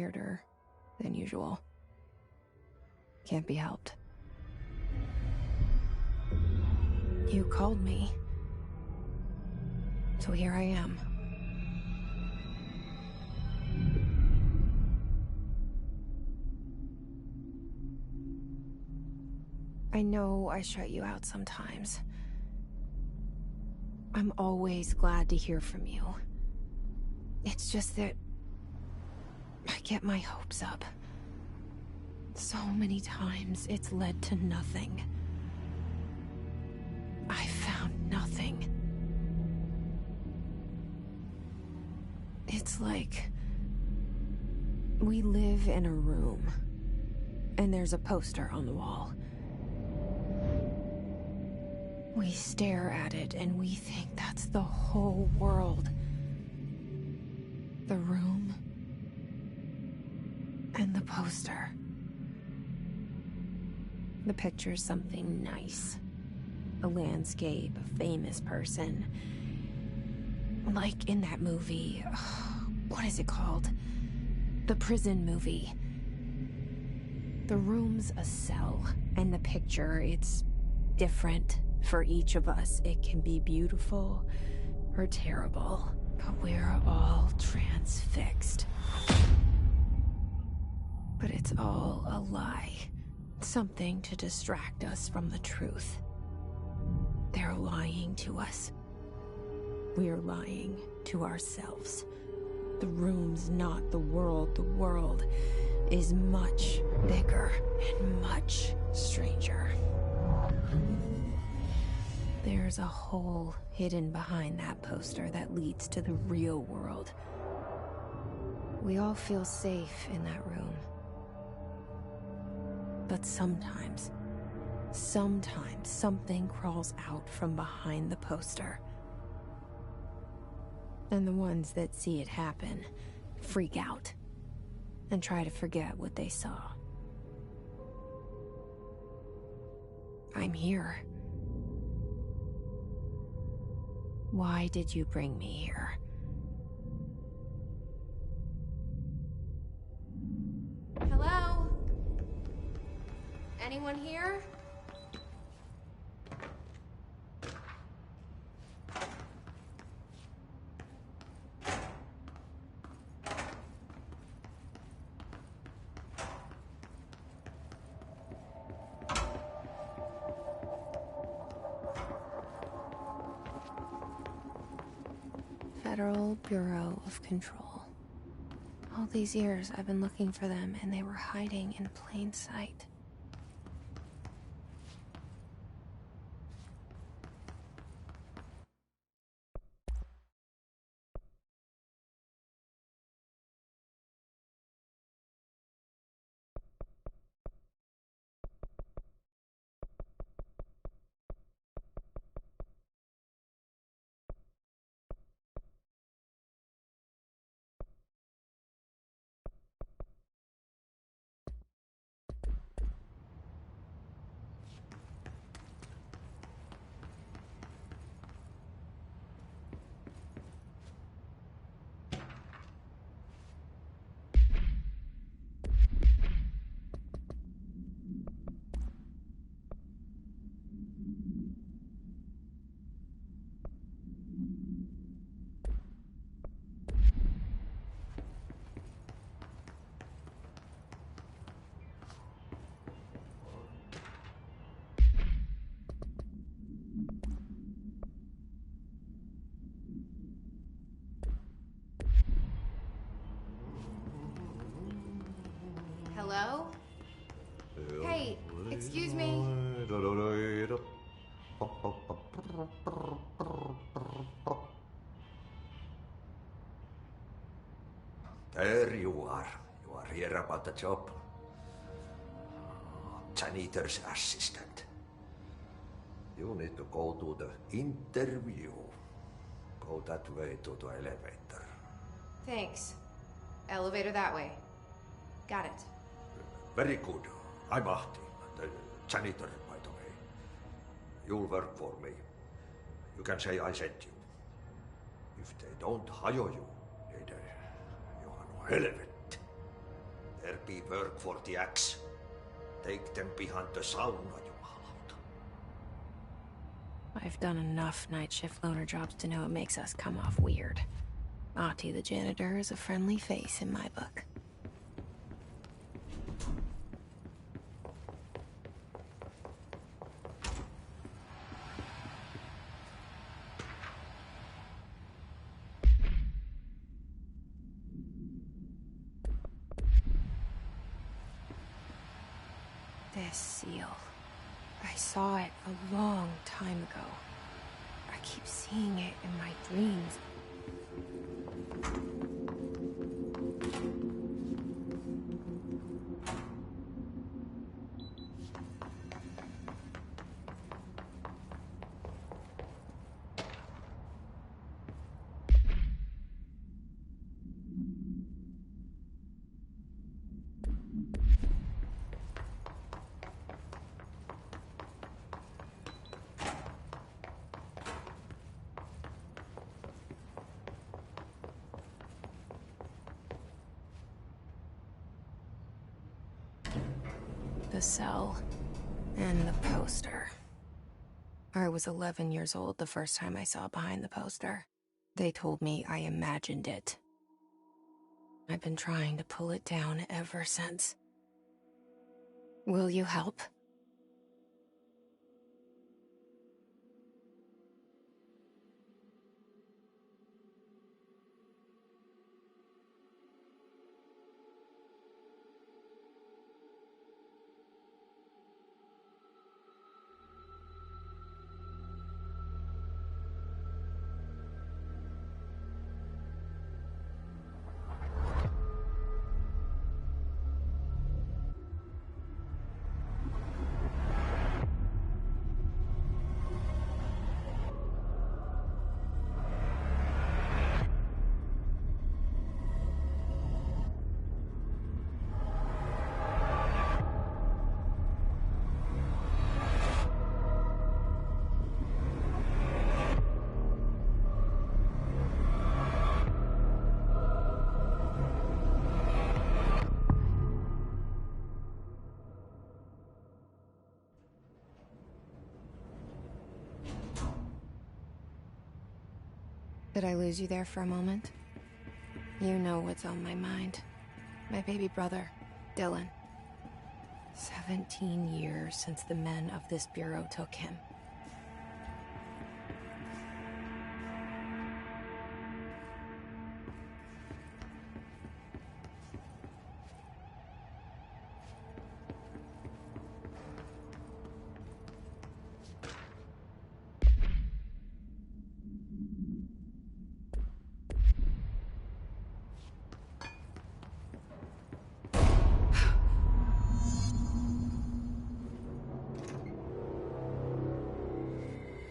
weirder than usual. Can't be helped. You called me. So here I am. I know I shut you out sometimes. I'm always glad to hear from you. It's just that I get my hopes up. So many times it's led to nothing. I found nothing. It's like we live in a room, and there's a poster on the wall. We stare at it and we think that's the whole world. The room and the poster. The picture's something nice. A landscape, a famous person. Like in that movie, what is it called? The prison movie. The room's a cell, and the picture, it's different for each of us. It can be beautiful or terrible, but we're all transfixed. But it's all a lie. Something to distract us from the truth. They're lying to us. We're lying to ourselves. The room's not the world. The world is much bigger and much stranger. There's a hole hidden behind that poster that leads to the real world. We all feel safe in that room. But sometimes something crawls out from behind the poster. And the ones that see it happen freak out and try to forget what they saw. I'm here. Why did you bring me here? Hello? Anyone here? Federal Bureau of Control. All these years I've been looking for them, and they were hiding in plain sight. Hello? Hey, excuse me. There you are. You are here about the job. Janitor's assistant. You need to go to the interview. Go that way to the elevator. Thanks. Elevator that way. Got it. Very good. I'm Ahti, the janitor, by the way. You'll work for me. You can say I sent you. If they don't hire you, niin you are no helvet. work for the axe. Take them behind the sauna, jumalauta. I've done enough night shift loner jobs to know it makes us come off weird. Ahti the janitor is a friendly face in my book. This seal. I saw it a long time ago. I keep seeing it in my dreams. The cell. And the poster. I was 11 years old the first time I saw behind the poster. They told me I imagined it. I've been trying to pull it down ever since. Will you help? Did I lose you there for a moment? You know what's on my mind. My baby brother, Dylan. 17 years since the men of this bureau took him.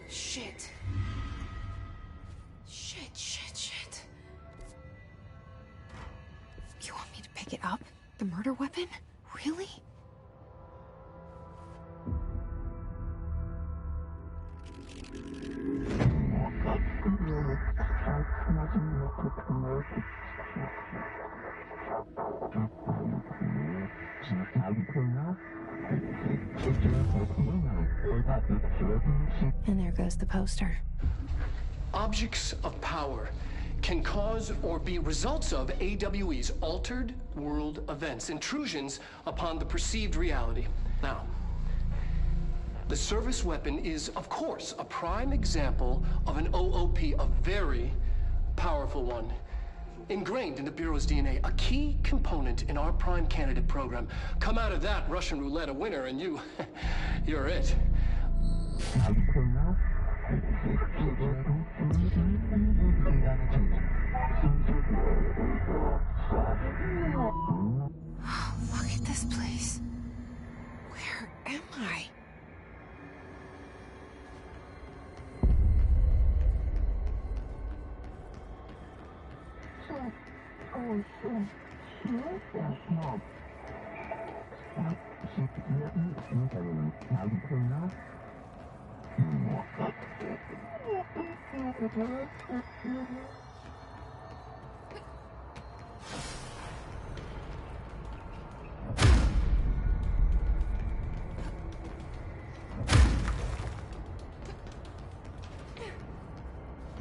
Shit. Shit. You want me to pick it up? The murder weapon? Really? And there goes the poster. Objects of power can cause or be results of AWE's altered world events, intrusions upon the perceived reality. Now, the service weapon is, of course, a prime example of an OOP, a very powerful one. Ingrained in the Bureau's DNA, a key component in our prime candidate program. Come out of that Russian roulette a winner and you're it. Look at this place. Where am I?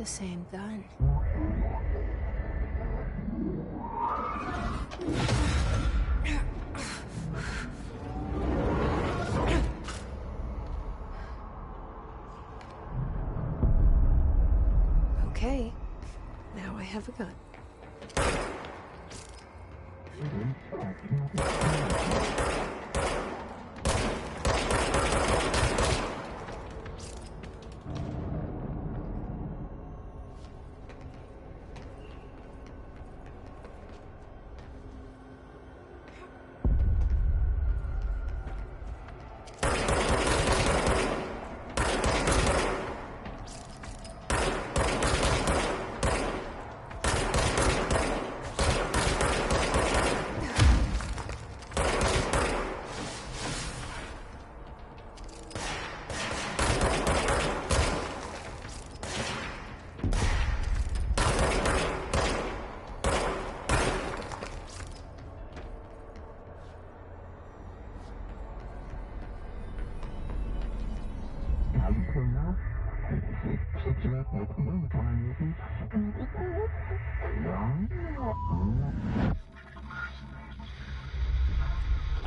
The same gun. Okay, now I have a gun.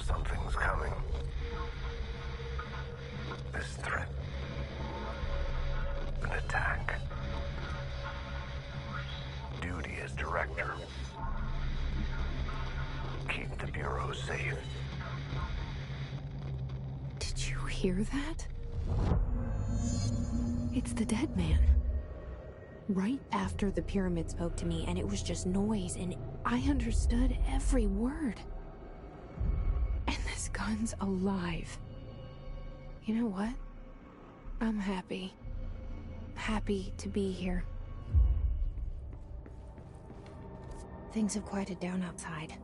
Something's coming. This threat. An attack. Duty as director. Keep the Bureau safe. Did you hear that? It's the dead man. Right after the pyramid spoke to me, and it was just noise, and I understood every word. And this gun's alive. You know what? I'm happy. Happy to be here. Things have quieted down outside.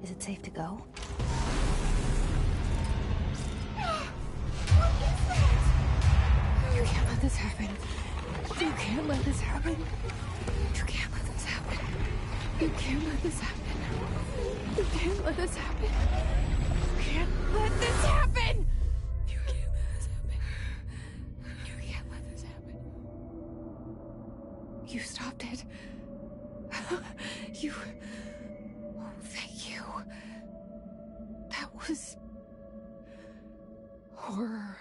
Is it safe to go? You can't let this happen. You can't let this happen. You can't let this happen. You can't let this happen. You can't let this happen. You can't let this happen. You can't let this happen. You can't let this happen. You stopped it. You... Oh, thank you. That was... horror.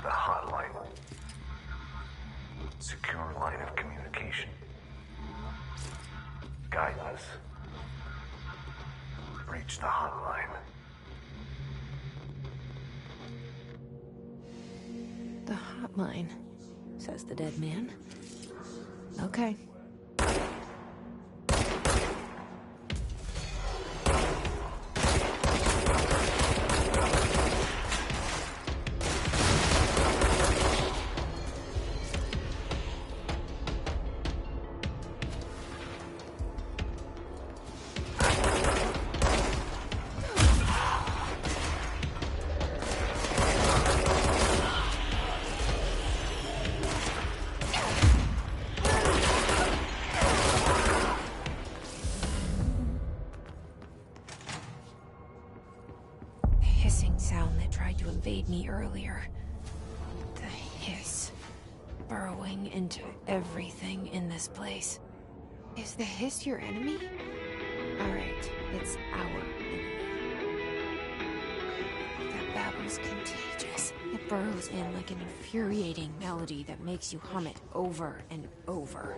The hotline. Secure line of communication. Guidance. Reach the hotline. The hotline, says the dead man. Okay. Sound that tried to invade me earlier. The hiss, burrowing into everything in this place. Is the hiss your enemy? Alright, it's our enemy. That babble's contagious. It burrows in like an infuriating melody that makes you hum it over and over.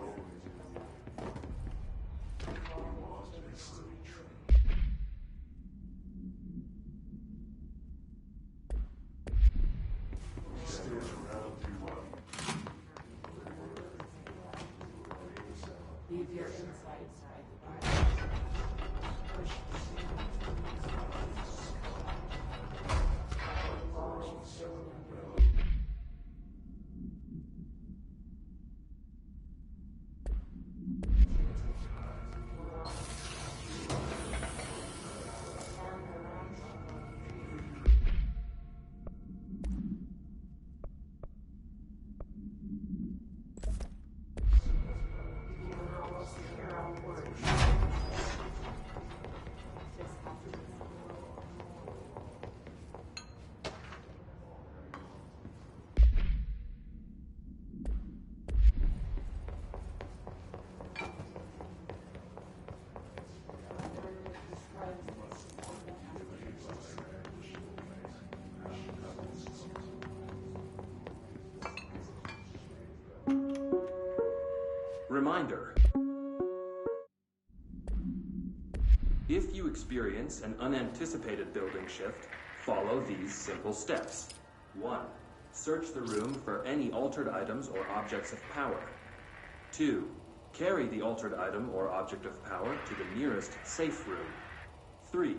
Reminder. If you experience an unanticipated building shift, follow these simple steps. 1. Search the room for any altered items or objects of power. 2. Carry the altered item or object of power to the nearest safe room. 3.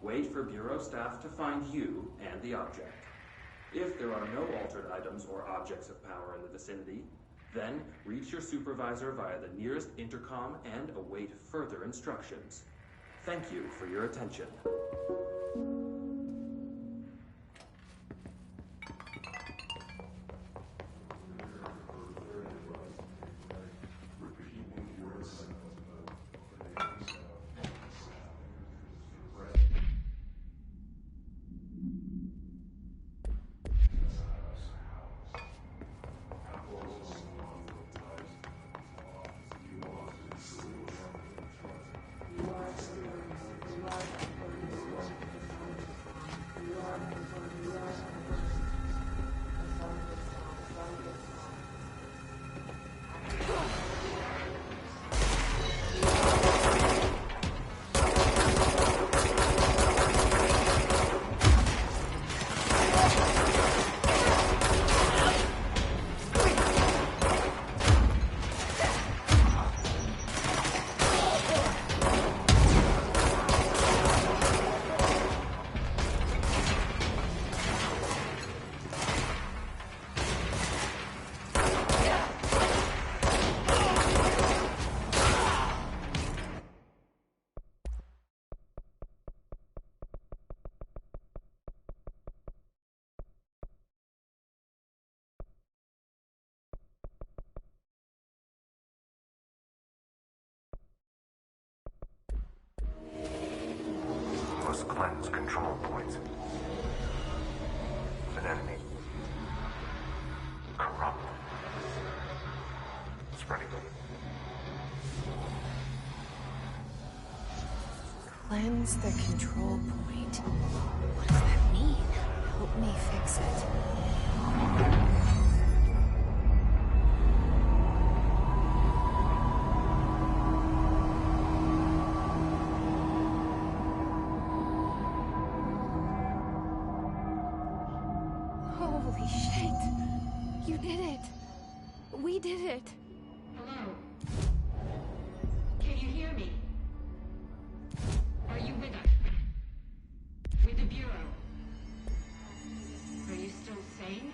Wait for Bureau staff to find you and the object. If there are no altered items or objects of power in the vicinity, then reach your supervisor via the nearest intercom and await further instructions. Thank you for your attention. Must cleanse control points. An enemy. Corrupt. Spreading. Cleanse the control point. What does that mean? Help me fix it. Holy shit. You did it. We did it. Hello? Can you hear me? Are you with us? With the Bureau? Are you still sane?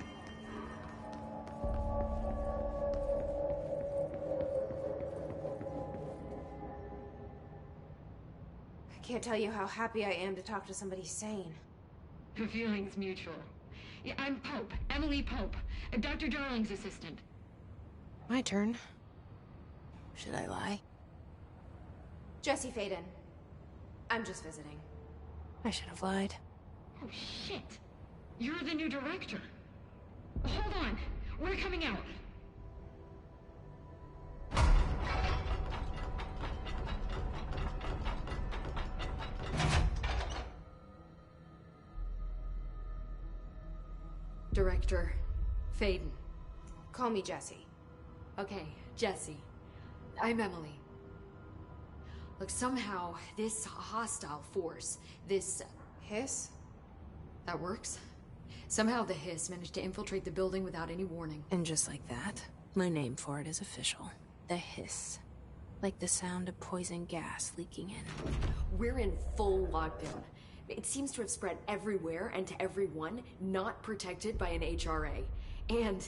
I can't tell you how happy I am to talk to somebody sane. The feeling's mutual. Yeah, I'm Pope, Emily Pope, Dr. Darling's assistant. My turn. Should I lie? Jesse Faden. I'm just visiting. I should have lied. Oh, shit. You're the new director. Hold on. We're coming out. Director Faden. Call me Jesse. Okay, Jesse. I'm Emily. Look, somehow this hostile force, this... Hiss? That works? Somehow the Hiss managed to infiltrate the building without any warning. And just like that, my name for it is official. The Hiss. Like the sound of poison gas leaking in. We're in full lockdown. It seems to have spread everywhere and to everyone not protected by an HRA. And,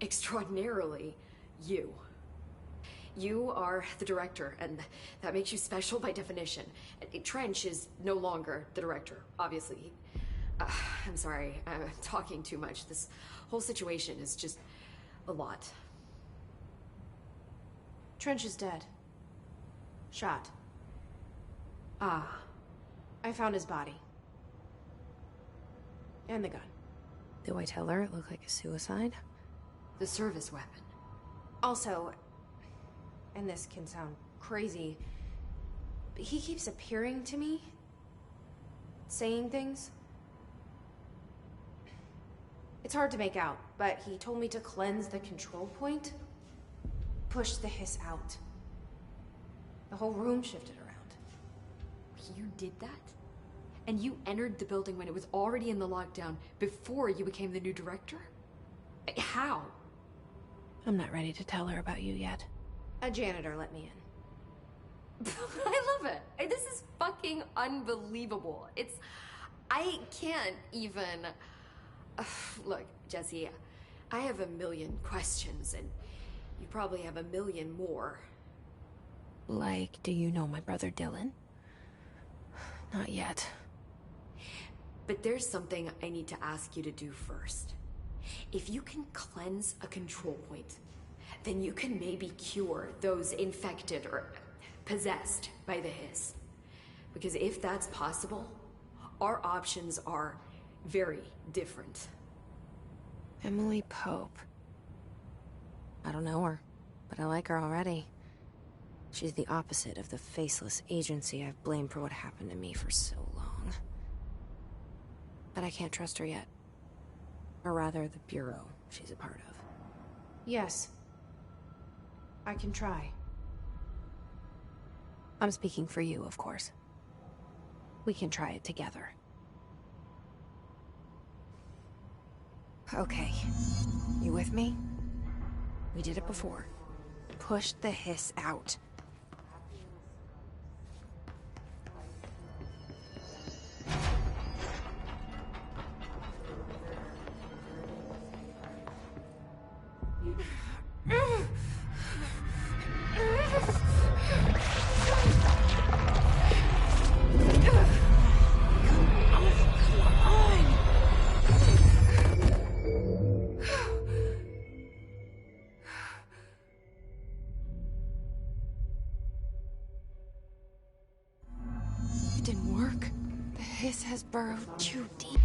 extraordinarily, you. You are the director, and that makes you special by definition. Trench is no longer the director, obviously. I'm sorry, I'm talking too much. This whole situation is just a lot. Trench is dead. Shot. Ah. I found his body. And the gun. Do I tell her it looked like a suicide? The service weapon. Also, and this can sound crazy, but he keeps appearing to me. Saying things. It's hard to make out, but he told me to cleanse the control point. pushed the hiss out. The whole room shifted around. You did that? And you entered the building when it was already in the lockdown before you became the new director? How? I'm not ready to tell her about you yet. A janitor let me in. I love it. This is fucking unbelievable. I can't even... Look, Jesse, I have a million questions, and you probably have a million more. Like, do you know my brother Dylan? Not yet. But there's something I need to ask you to do first. If you can cleanse a control point, then you can maybe cure those infected or possessed by the hiss. Because if that's possible, our options are very different. Emily Pope. I don't know her, but I like her already. She's the opposite of the faceless agency I've blamed for what happened to me for so long. But I can't trust her yet. Or rather, the Bureau she's a part of. Yes. I can try. I'm speaking for you, of course. We can try it together. Okay. You with me? We did it before. Push the hiss out. It didn't work. The hiss has burrowed too deep.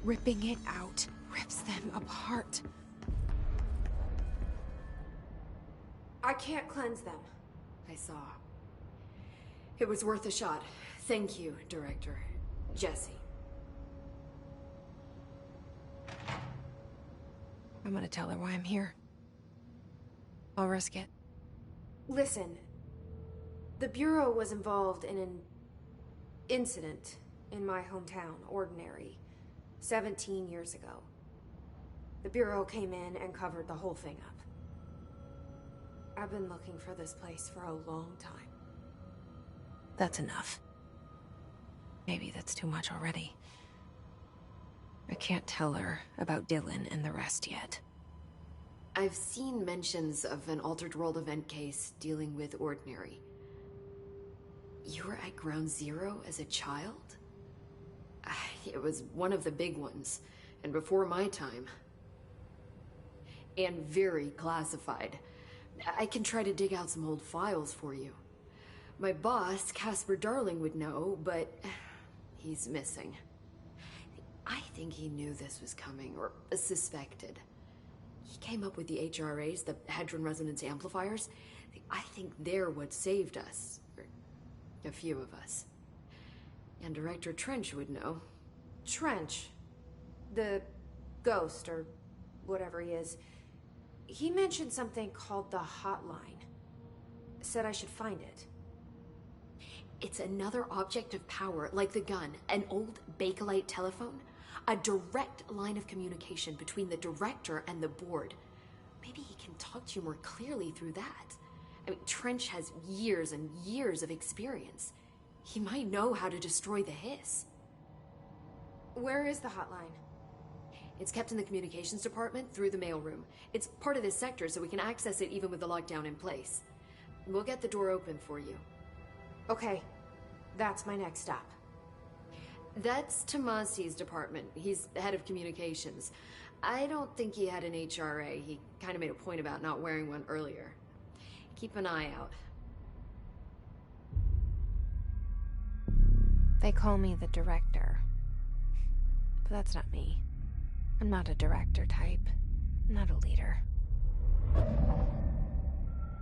Ripping it out rips them apart. I can't cleanse them. I saw. It was worth a shot. Thank you, Director. Jesse. I'm gonna tell her why I'm here. I'll risk it. Listen. The Bureau was involved in an incident in my hometown, Ordinary, 17 years ago. The Bureau came in and covered the whole thing up. I've been looking for this place for a long time. That's enough. Maybe that's too much already. I can't tell her about Dylan and the rest yet. I've seen mentions of an Altered World event case dealing with Ordinary. You were at Ground Zero as a child? It was one of the big ones, and before my time. And very classified. I can try to dig out some old files for you. My boss, Casper Darling, would know, but he's missing. I think he knew this was coming, or suspected. He came up with the HRAs, the Hadron Resonance Amplifiers. I think they're what saved us. Or a few of us. And Director Trench would know. Trench? The ghost, or whatever he is. He mentioned something called the Hotline. Said I should find it. It's another object of power, like the gun, an old Bakelite telephone. A direct line of communication between the director and the board. Maybe he can talk to you more clearly through that. I mean, Trench has years and years of experience. He might know how to destroy the hiss. Where is the hotline? It's kept in the communications department through the mailroom. It's part of this sector, so we can access it even with the lockdown in place. We'll get the door open for you. Okay, that's my next stop. That's Tomasi's department. He's the head of communications. I don't think he had an HRA. He kind of made a point about not wearing one earlier. Keep an eye out. They call me the director. But that's not me. I'm not a director type. I'm not a leader.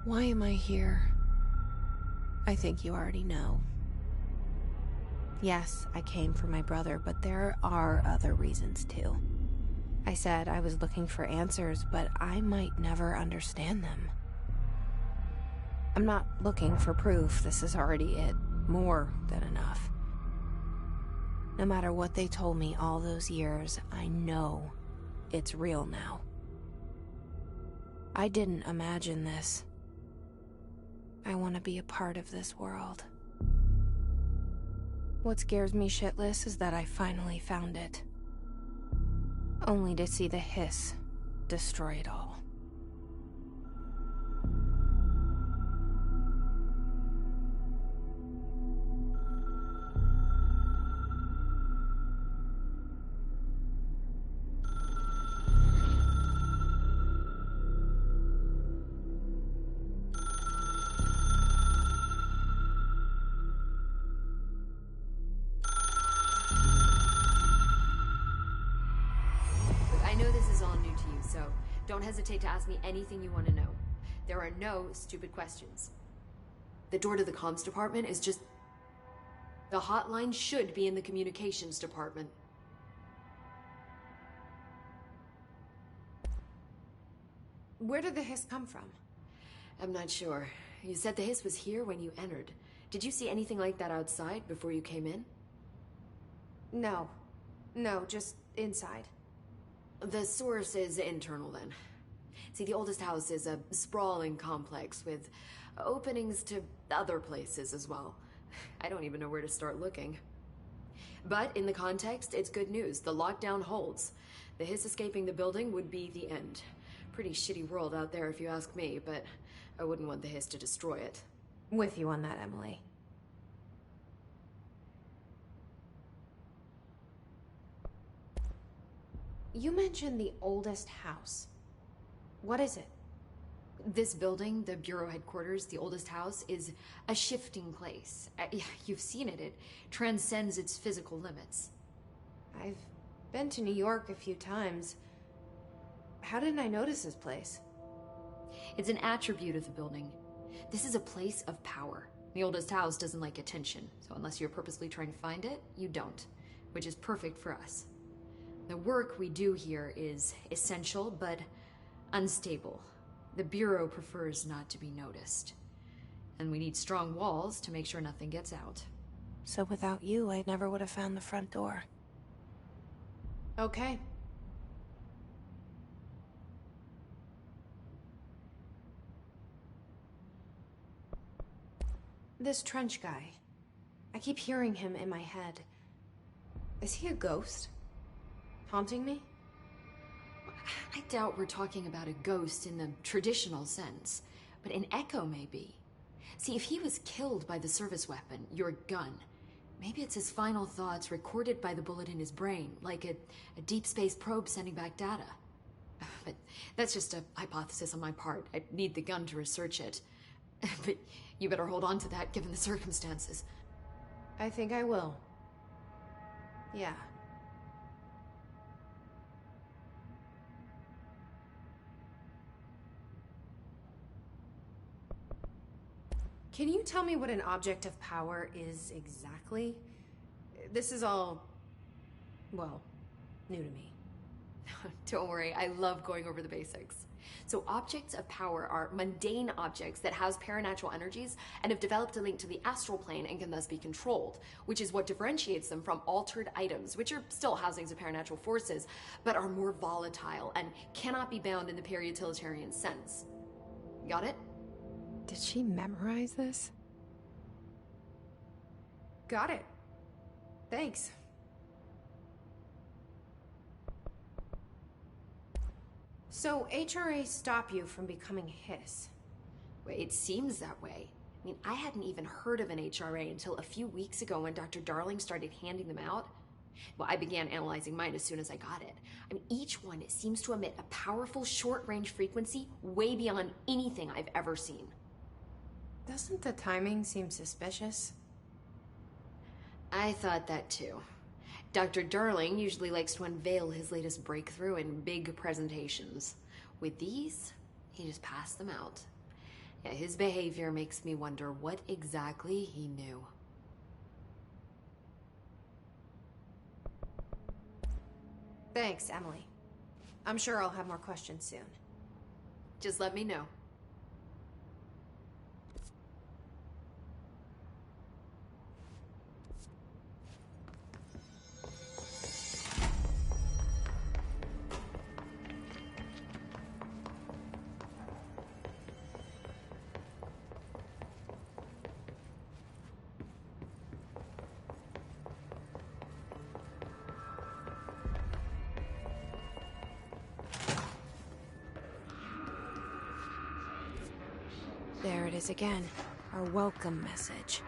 Why am I here? I think you already know. Yes, I came for my brother, but there are other reasons too. I said I was looking for answers, but I might never understand them. I'm not looking for proof. This is already it. More than enough. No matter what they told me all those years, I know it's real now. I didn't imagine this. I want to be a part of this world. What scares me shitless is that I finally found it. Only to see the hiss destroy it all. Don't hesitate to ask me anything you want to know. There are no stupid questions. The door to the comms department is just... The hotline should be in the communications department. Where did the hiss come from? I'm not sure. You said the hiss was here when you entered. Did you see anything like that outside before you came in? No. No, just inside. The source is internal, then. See, the oldest house is a sprawling complex with openings to other places as well. I don't even know where to start looking. But in the context, it's good news. The lockdown holds. The hiss escaping the building would be the end. Pretty shitty world out there if you ask me, but I wouldn't want the hiss to destroy it. With you on that, Emily. You mentioned the oldest house. What is it? This building, the Bureau headquarters, the oldest house, is a shifting place. You've seen it. It transcends its physical limits. I've been to New York a few times. How didn't I notice this place? It's an attribute of the building. This is a place of power. The oldest house doesn't like attention, so unless you're purposely trying to find it, you don't, which is perfect for us. The work we do here is essential, but unstable. The Bureau prefers not to be noticed. And we need strong walls to make sure nothing gets out. So without you, I never would have found the front door. Okay. This Trench guy. I keep hearing him in my head. Is he a ghost? Haunting me? I doubt we're talking about a ghost in the traditional sense, but an echo maybe. See, if he was killed by the service weapon, your gun, maybe it's his final thoughts recorded by the bullet in his brain, like a deep space probe sending back data. But that's just a hypothesis on my part. I'd need the gun to research it. But you better hold on to that given the circumstances. I think I will. Yeah. Can you tell me what an object of power is exactly? This is all, well, new to me. Don't worry, I love going over the basics. So objects of power are mundane objects that house paranatural energies and have developed a link to the astral plane and can thus be controlled, which is what differentiates them from altered items, which are still housings of paranatural forces, but are more volatile and cannot be bound in the peri-utilitarian sense. Got it? Did she memorize this? Got it. Thanks. So HRA stop you from becoming Hiss? Well, it seems that way. I mean, I hadn't even heard of an HRA until a few weeks ago when Dr. Darling started handing them out. Well, I began analyzing mine as soon as I got it. I mean, each one seems to emit a powerful short-range frequency way beyond anything I've ever seen. Doesn't the timing seem suspicious? I thought that too. Dr. Darling usually likes to unveil his latest breakthrough in big presentations. With these, he just passed them out. Yeah, his behavior makes me wonder what exactly he knew. Thanks, Emily. I'm sure I'll have more questions soon. Just let me know. There it is again. Our welcome message.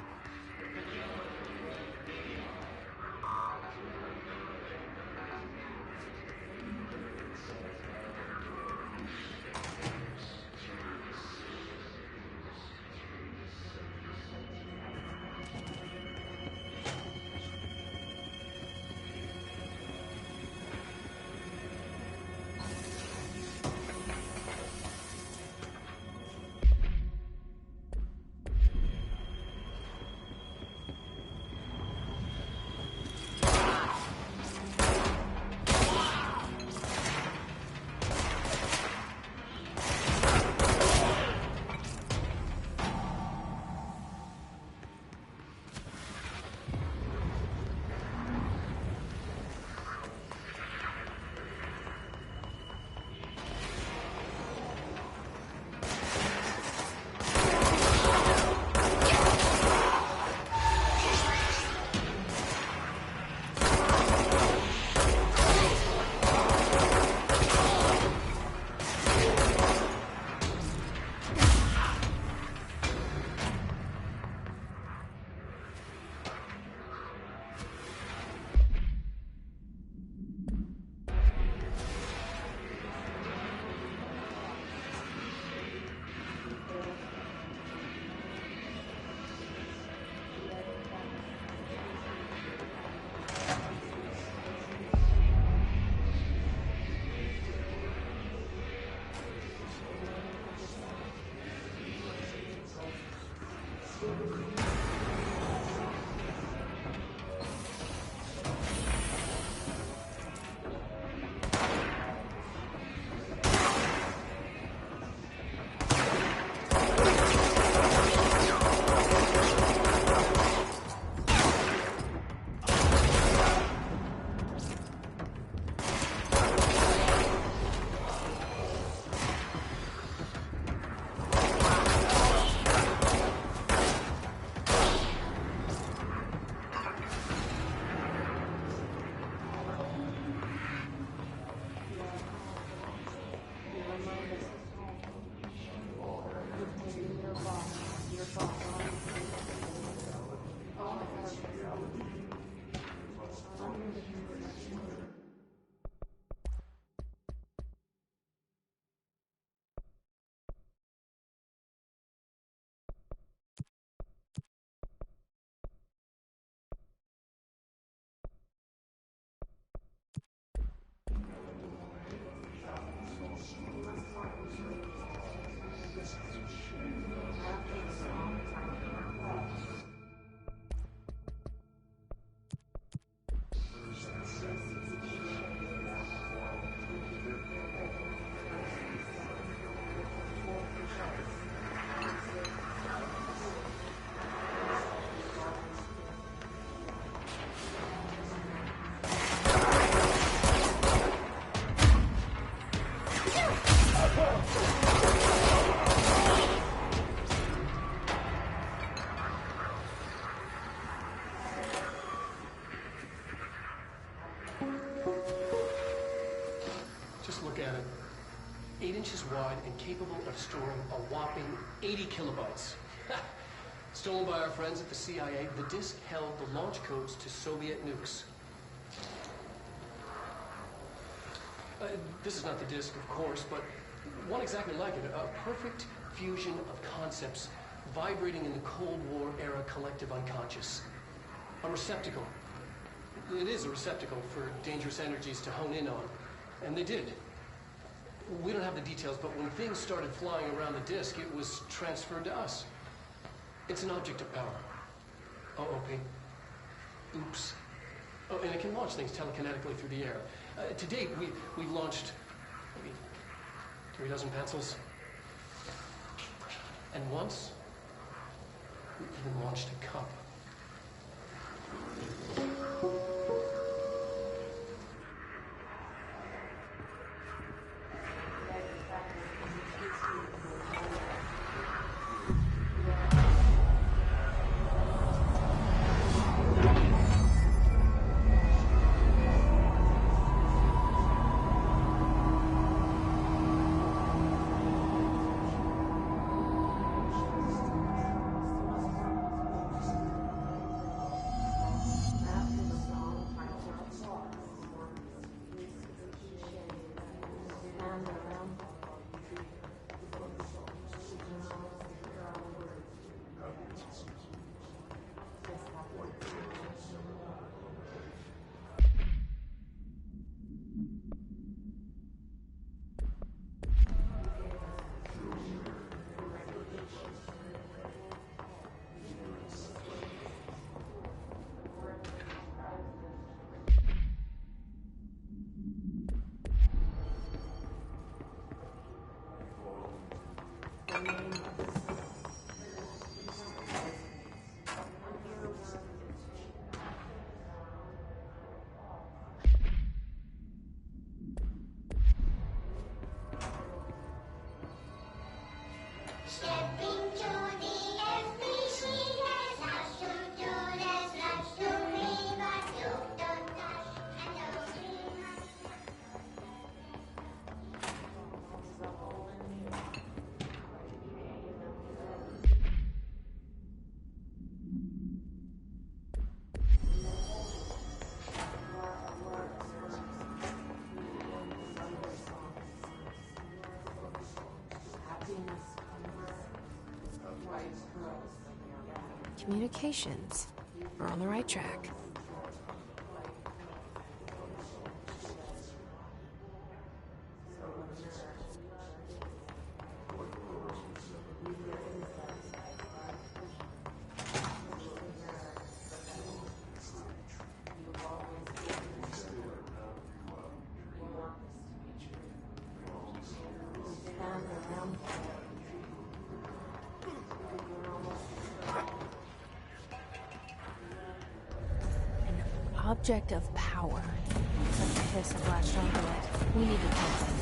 Look at it. 8 inches wide and capable of storing a whopping 80 kilobytes. Stolen by our friends at the CIA, the disk held the launch codes to Soviet nukes. This is not the disk, of course, but one exactly like it. A perfect fusion of concepts vibrating in the Cold War era collective unconscious. A receptacle. It is a receptacle for dangerous energies to hone in on. And they did. We don't have the details, but when things started flying around the disk, it was transferred to us. It's an object of power. OOP. Oops. Oh, and it can launch things telekinetically through the air. To date, we've launched maybe 3 dozen pencils. And once, we even launched a cup. Communications. We're on the right track. Object of power. Looks like the hiss of latched onto it. We need to test it.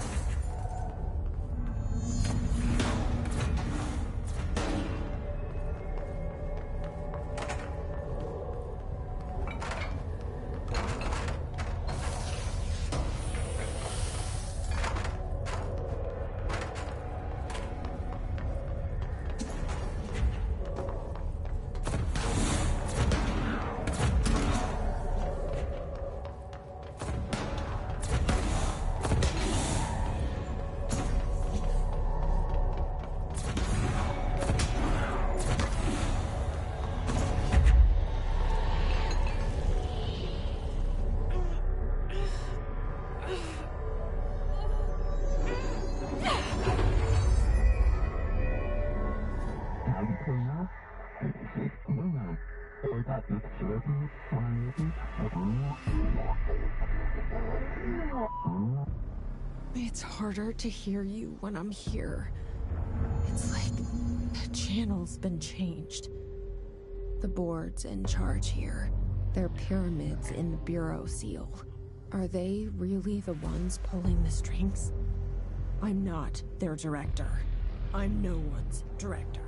It's harder to hear you when I'm here. It's like the channel's been changed. The board's in charge here. They're pyramids in the Bureau seal. Are they really the ones pulling the strings? I'm not their director. I'm no one's director.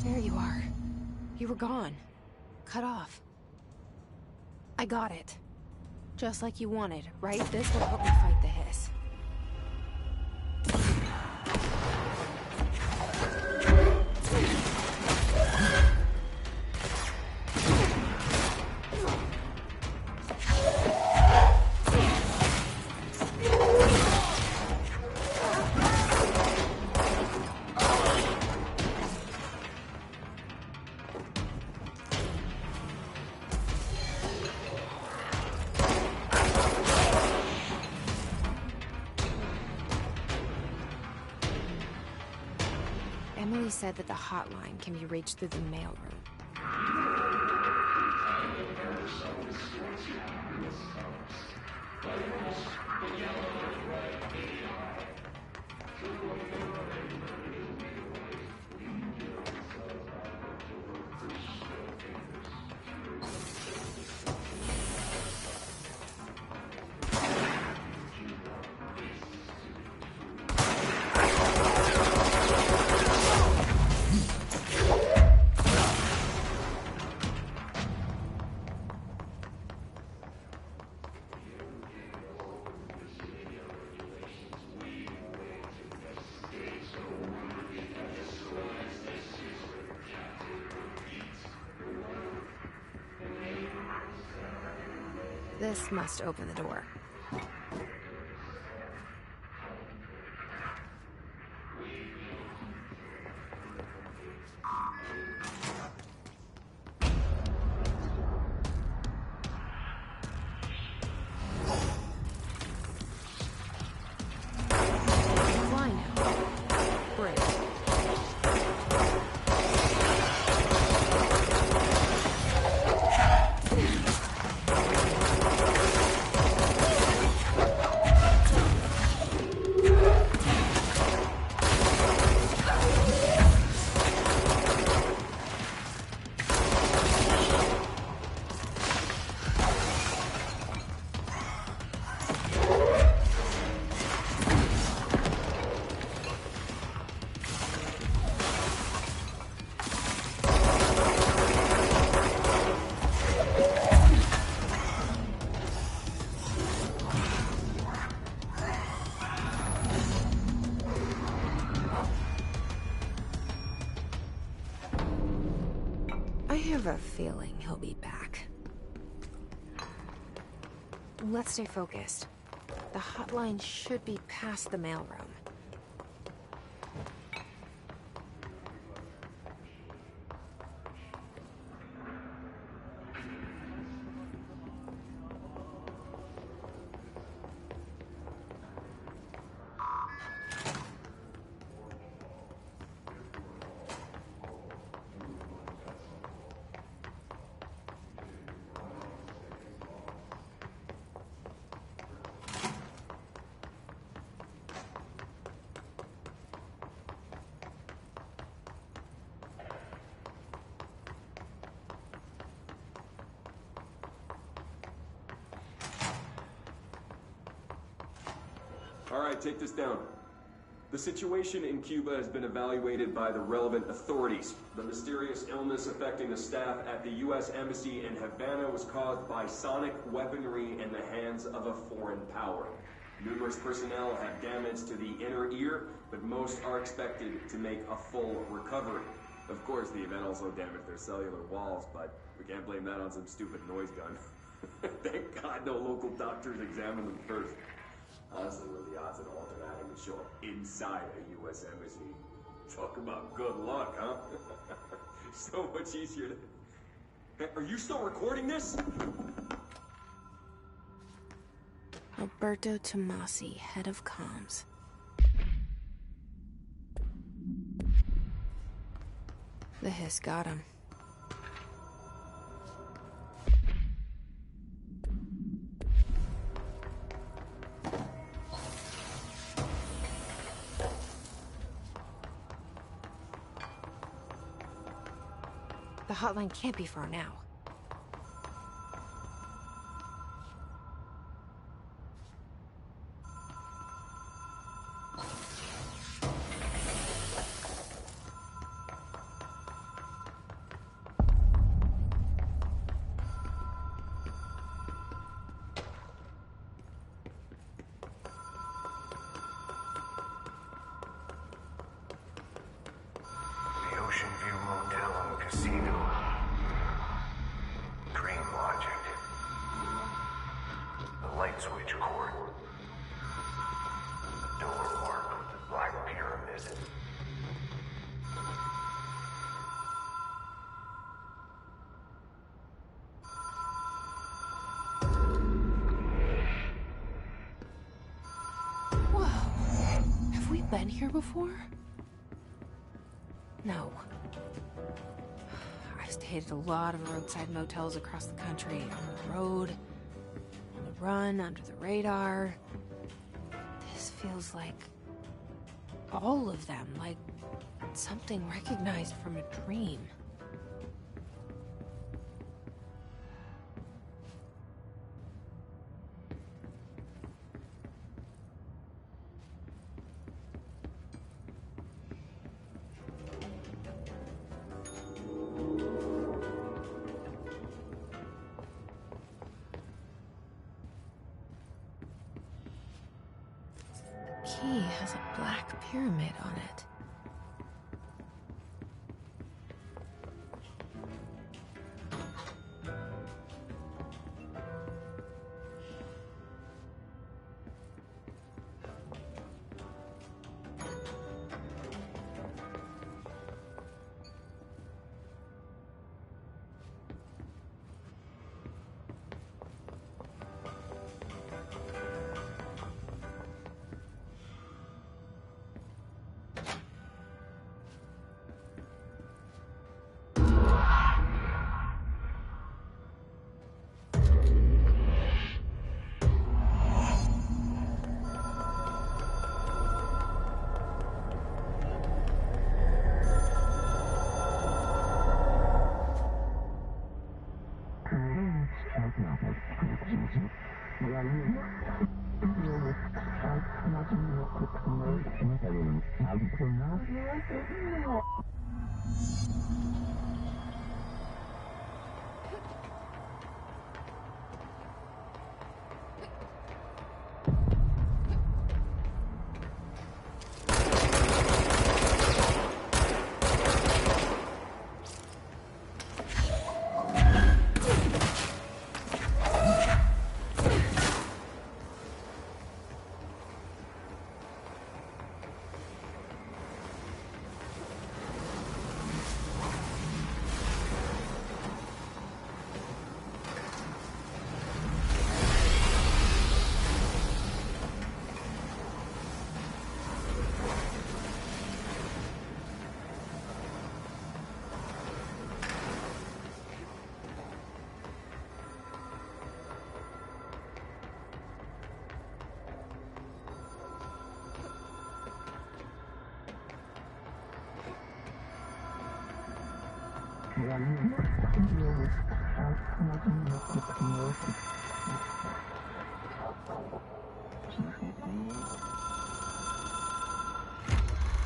There you are. You were gone. Cut off. I got it. Just like you wanted, right? This will help me fight the hiss. Emily said that the hotline can be reached through the mailroom. This must open the door. Fly now. Great. I have a feeling he'll be back. Let's stay focused. The hotline should be past the mailroom. All right, take this down. The situation in Cuba has been evaluated by the relevant authorities. The mysterious illness affecting the staff at the U.S. Embassy in Havana was caused by sonic weaponry in the hands of a foreign power. Numerous personnel have damage to the inner ear, but most are expected to make a full recovery. Of course, the event also damaged their cellular walls, but we can't blame that on some stupid noise gun. Thank God no local doctors examined them first. Honestly, what are the odds that an alternate item would show up inside a U.S. embassy? Talk about good luck, huh? So much easier to... Hey, are you still recording this? Alberto Tomasi, head of comms. The hiss got him. The hotline can't be far now. The Ocean View Motel and Casino. Dream Logic. The light switch cord. The door marked with the Black Pyramid. Whoa. Have we been here before? No. I've stayed at a lot of roadside motels across the country. On the road, on the run, under the radar. This feels like all of them, like something recognized from a dream. Key has a black pyramid on it.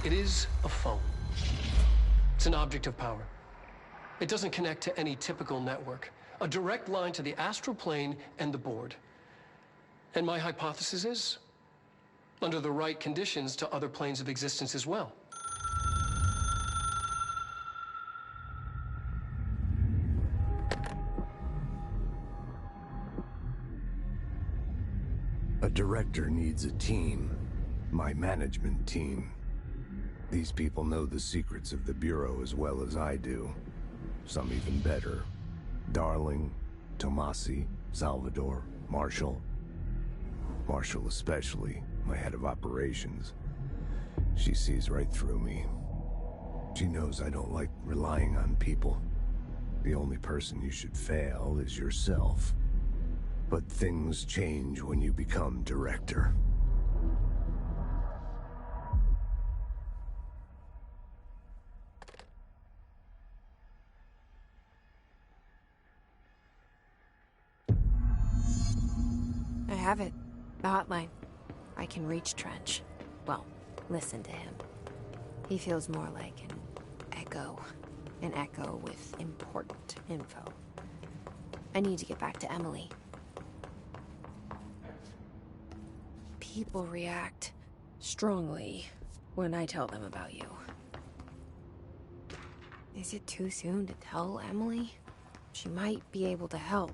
It is a phone. It's an object of power. It doesn't connect to any typical network. A direct line to the astral plane and the board. And my hypothesis is, under the right conditions, to other planes of existence as well. A director needs a team. My management team. These people know the secrets of the Bureau as well as I do. Some even better. Darling, Tomasi, Salvador, Marshall. Marshall especially, my head of operations. She sees right through me. She knows I don't like relying on people. The only person you should fail is yourself. But things change when you become director. I have it. The hotline. I can reach Trench. Well, listen to him. He feels more like an echo. An echo with important info. I need to get back to Emily. People react strongly when I tell them about you. Is it too soon to tell Emily? She might be able to help.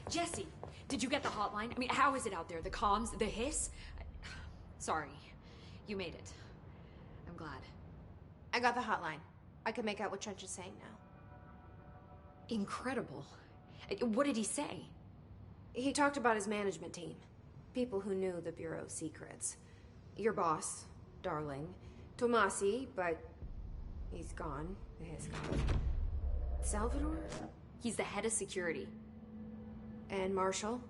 Jesse, did you get the hotline? I mean, how is it out there? The comms, the hiss? Sorry, you made it. I'm glad. I got the hotline. I can make out what Trench is saying now. Incredible. What did he say? He talked about his management team. People who knew the Bureau's secrets. Your boss, Darling. Tomasi, but he's gone. His gone. Salvador? He's the head of security. And Marshall?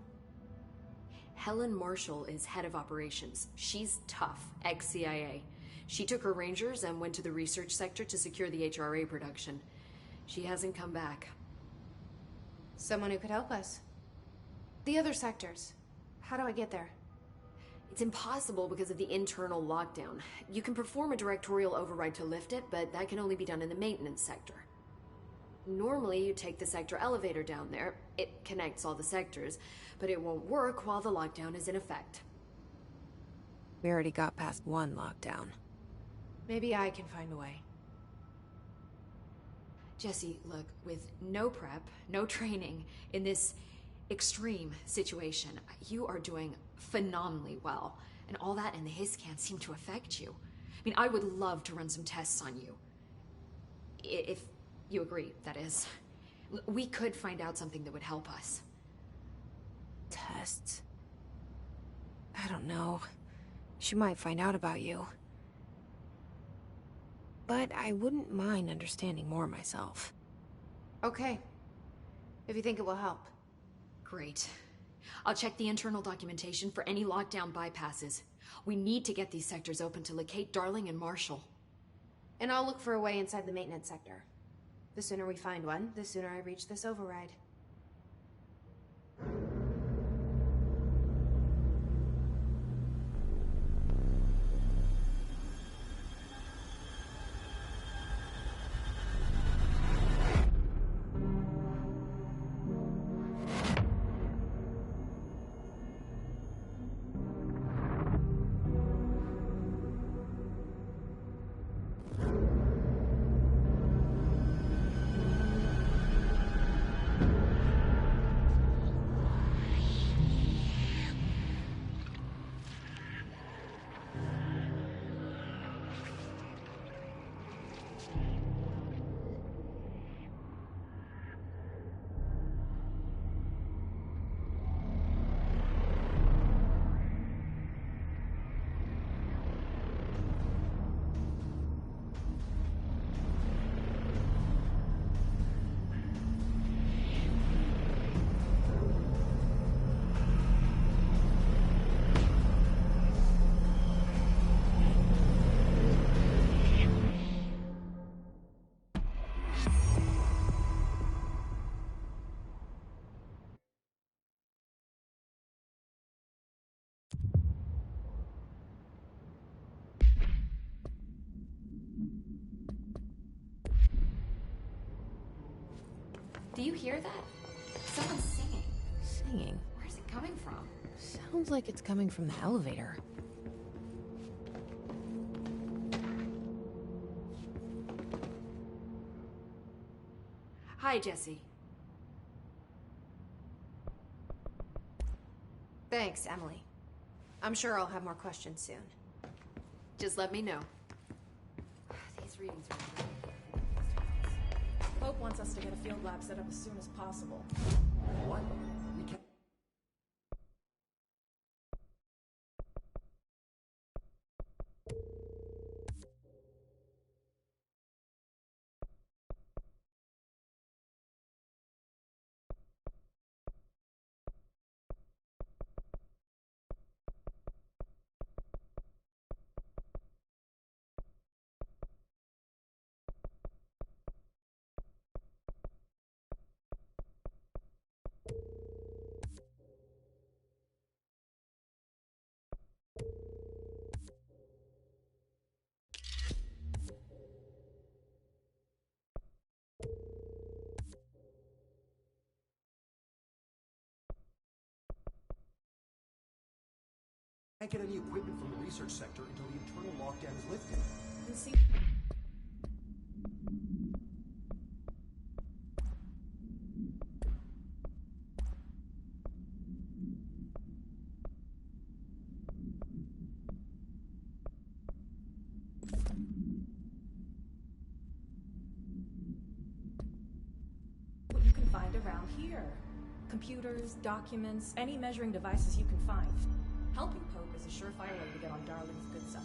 Helen Marshall is head of operations. She's tough, ex-CIA. She took her Rangers and went to the research sector to secure the HRA production. She hasn't come back. Someone who could help us. The other sectors. How do I get there? It's impossible because of the internal lockdown. You can perform a directorial override to lift it, but that can only be done in the maintenance sector. Normally, you take the sector elevator down there. It connects all the sectors, but it won't work while the lockdown is in effect. We already got past one lockdown. Maybe I can find a way. Jesse, look, with no prep, no training, in this extreme situation, you are doing phenomenally well. And all that and the hiss can't seem to affect you. I mean, I would love to run some tests on you. If you agree, that is. We could find out something that would help us. Tests? I don't know. She might find out about you. But I wouldn't mind understanding more myself. Okay. If you think it will help. Great. I'll check the internal documentation for any lockdown bypasses. We need to get these sectors open to locate Darling and Marshall. And I'll look for a way inside the maintenance sector. The sooner we find one, the sooner I reach this override. Do you hear that? Someone's singing. Singing? Where's it coming from? Sounds like it's coming from the elevator. Hi, Jesse. Thanks, Emily. I'm sure I'll have more questions soon. Just let me know. These readings are really... Pope wants us to get a field lab set up as soon as possible. What? We can't... Can't get any equipment from the research sector until the internal lockdown is lifted. You see? What you can find around here. Computers, documents, any measuring devices you can find. Helping Pope is a surefire way to get on Darling's good side.